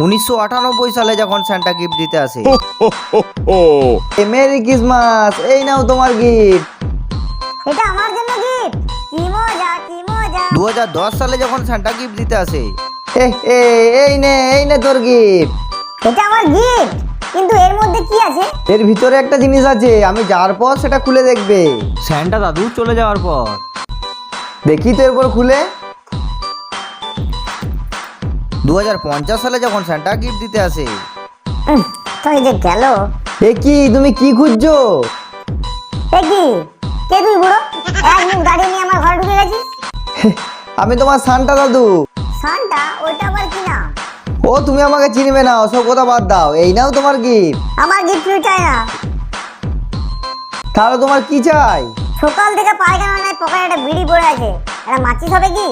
1998 সালে যখন Santa gift দিতে আসে। মেরি ক্রিসমাস, এই নাও তোমার গিফট। এটা আমার জন্য গিফট, কি মজা কি মজা। 2010 সালে যখন সান্টা গিফট দিতে আসে। এই নে তোর গিফট। এটা আমার গিফট, কিন্তু এর মধ্যে কি আছে? এর ভিতরে একটা জিনিস আছে, আমি যাওয়ার পর সেটা খুলে দেখবে। সান্টা দাদু চলে যাওয়ার পর। দেখি তো এরপর খুলে। 2050 সালে যখন সান্টা গিফট দিতে আসে। তো এই যে গেল। এ কি, তুমি কি খুঁজছো? এ কি, কে তুই বুড়ো? এক মুখ দাঁড়িয়ে নিয়ে আমার ঘরে ঢুকে গেছিস। আমি তোমার সান্টা দাদু। সান্টা, ওইটা আবার কি না? ও তুমি আমাকে চিনবে না, ওসব কথা বাদ দাও। এই নাও তোমার গিফট। আমার গিফট তুই চাই না। তাহলে তোমার কি চাই? সকাল থেকে পায়খানা নাই, পকেটে একটা বিড়ি পড়ে আছে, একটা মাচিস হবে কি?